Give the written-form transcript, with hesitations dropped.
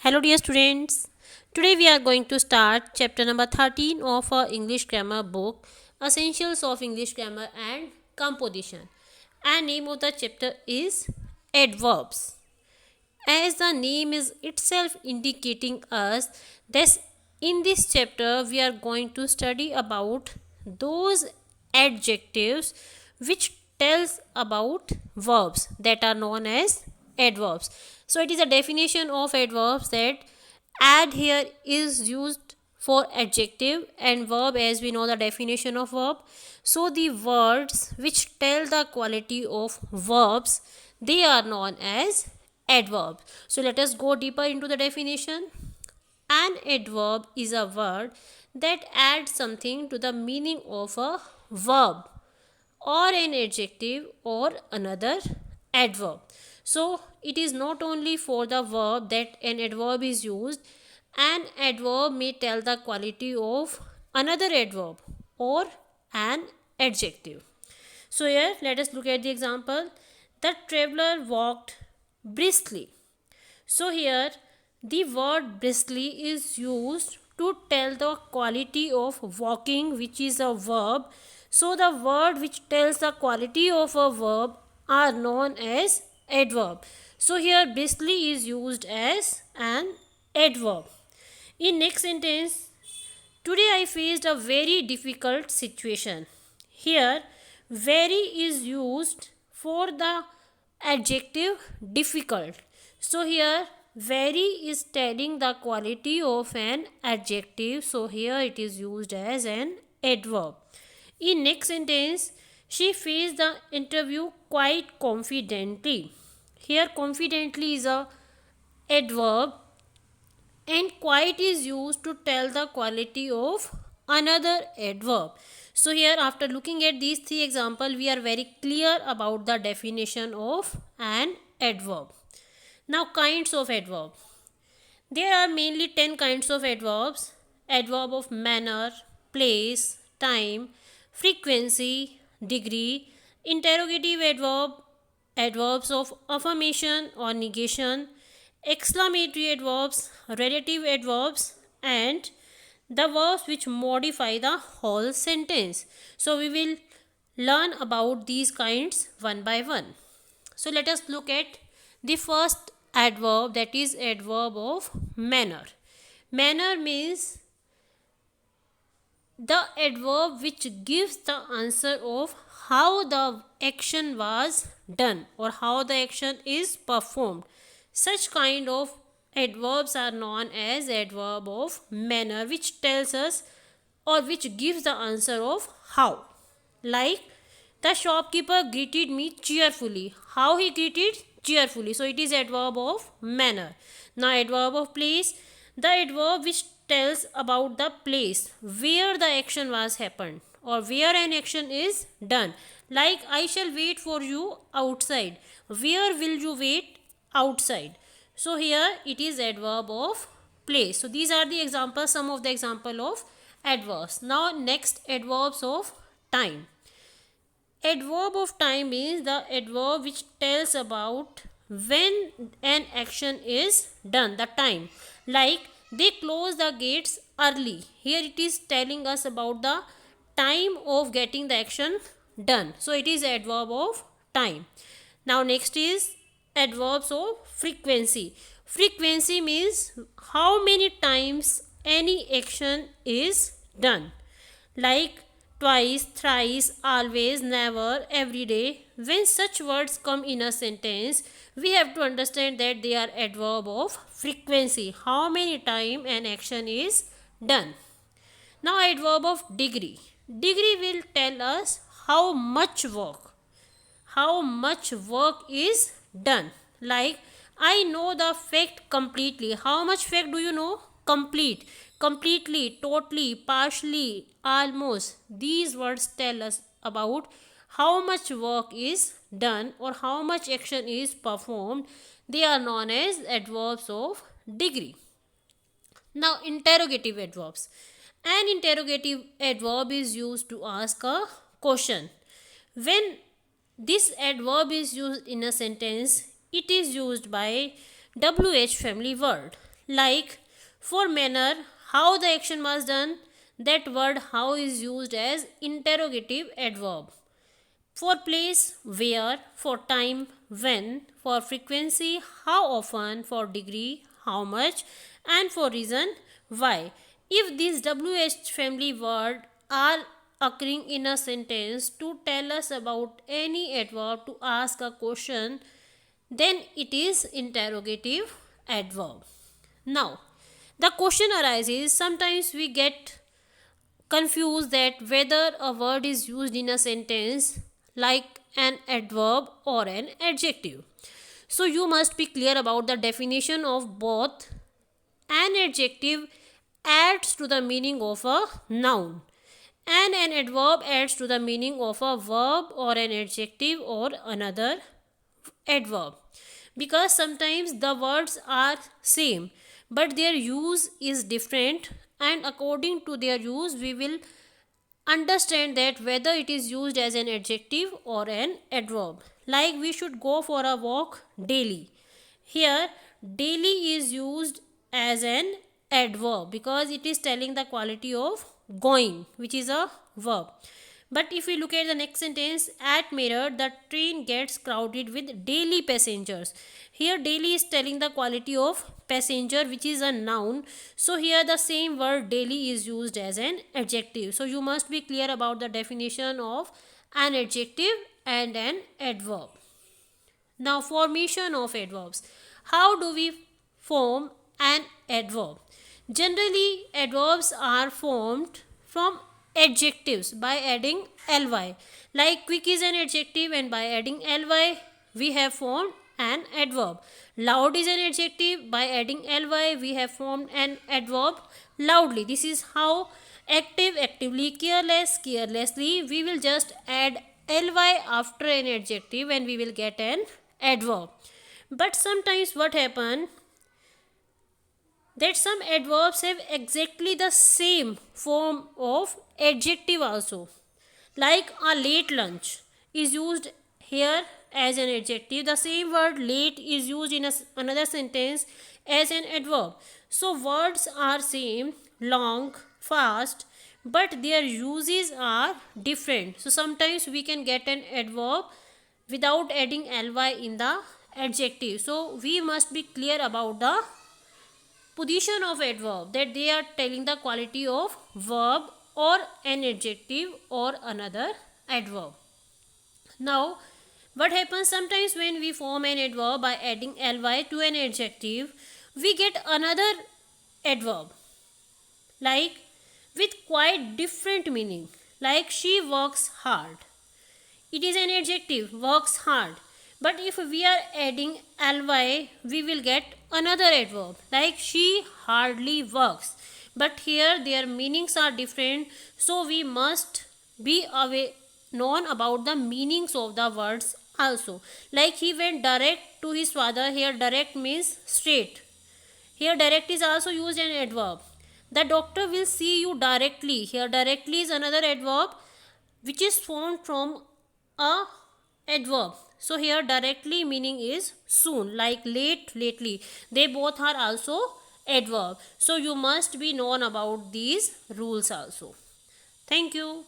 Hello dear students. Today we are going to start chapter number 13 of our English grammar book, Essentials of English Grammar and Composition. And name of the chapter is Adverbs. As the name is itself indicating us that in this chapter we are going to study about those adjectives which tells about verbs that are known as adverbs. So it is a definition of adverbs that add here is used for adjective and verb, as we know the definition of verb. So the words which tell the quality of verbs, they are known as adverb. So let us go deeper into the definition. An adverb is a word that adds something to the meaning of a verb or an adjective or another adverb. So it is not only for the verb that an adverb is used. An adverb may tell the quality of another adverb or an adjective. So here let us look at the example. The traveler walked briskly. So here the word briskly is used to tell the quality of walking, which is a verb. So the word which tells the quality of a verb are known as adverb. So here briskly is used as an adverb. In next sentence, today I faced a very difficult situation. Here, very is used for the adjective difficult. So here, very is telling the quality of an adjective. So here it is used as an adverb. In next sentence, she faced the interview quite confidently. Here, confidently is a adverb and quite is used to tell the quality of another adverb. So here after looking at these three examples, we are very clear about the definition of an adverb. Now kinds of adverb. There are mainly 10 kinds of adverbs. Adverb of manner, place, time, frequency, degree, interrogative adverb, adverbs of affirmation or negation, exclamatory adverbs, relative adverbs, and the verbs which modify the whole sentence. So we will learn about these kinds one by one. So let us look at the first adverb, that is adverb of manner. Manner means the adverb which gives the answer of how the action was done or how the action is performed. Such kind of adverbs are known as adverb of manner, which tells us or which gives the answer of how. Like, the shopkeeper greeted me cheerfully. How he greeted? Cheerfully. So it is adverb of manner. Now adverb of place, the adverb which tells about the place where the action was happened or where an action is done. Like, I shall wait for you outside. Where will you wait? Outside. So here it is adverb of place. So these are the examples, some of the example of adverbs. Now next, adverbs of time. Adverb of time is the adverb which tells about when an action is done, the time. Like, they close the gates early. Here it is telling us about the time of getting the action done. So it is adverb of time. Now next is adverbs of frequency. Frequency means how many times any action is done. Like, twice, thrice, always, never, every day. When such words come in a sentence, we have to understand that they are adverb of frequency. How many time an action is done. Now adverb of degree. Degree will tell us how much work. How much work is done. Like, I know the fact completely. How much fact do you know? Complete, completely, totally, partially, almost. These words tell us about how much work is done or how much action is performed. They are known as adverbs of degree. Now interrogative adverbs. An interrogative adverb is used to ask a question. When this adverb is used in a sentence, it is used by WH family word. Like for manner, how the action was done, that word how is used as interrogative adverb. For place, where, for time, when, for frequency, how often, for degree, how much, and for reason, why. If these WH family words are occurring in a sentence to tell us about any adverb to ask a question, then it is interrogative adverb. Now, the question arises, sometimes we get confused that whether a word is used in a sentence like an adverb or an adjective. So you must be clear about the definition of both. An adjective adds to the meaning of a noun, and an adverb adds to the meaning of a verb or an adjective or another adverb, because sometimes the words are same but their use is different, and according to their use we will understand that whether it is used as an adjective or an adverb. Like we should go for a walk daily. Here daily is used as an adverb because it is telling the quality of going, which is a verb. But if we look at the next sentence, at Mirror, the train gets crowded with daily passengers. Here, daily is telling the quality of passenger, which is a noun. So, here the same word daily is used as an adjective. So, you must be clear about the definition of an adjective and an adverb. Now, formation of adverbs. How do we form an adverb? Generally, adverbs are formed from adjectives by adding ly. Like quick is an adjective, and by adding ly, we have formed an adverb. Loud is an adjective, by adding ly, we have formed an adverb loudly. This is how active, actively, careless, carelessly. We will just add ly after an adjective and we will get an adverb. But sometimes what happen, that some adverbs have exactly the same form of adjective also. Like a late lunch is used here as an adjective. The same word late is used in another sentence as an adverb. So words are same, long, fast, but their uses are different. So sometimes we can get an adverb without adding ly in the adjective. So we must be clear about the position of adverb, that they are telling the quality of verb or an adjective or another adverb. Now what happens, sometimes when we form an adverb by adding ly to an adjective, we get another adverb like with quite different meaning. Like she works hard, it is an adjective, works hard. But if we are adding ly, we will get another adverb like she hardly works. But here their meanings are different, so we must be aware known about the meanings of the words also. Like he went direct to his father, here direct means straight. Here direct is also used an adverb. The doctor will see you directly, here directly is another adverb which is formed from a adverb. So here directly meaning is soon, like late, lately. They both are also adverb. So you must be known about these rules also. Thank you.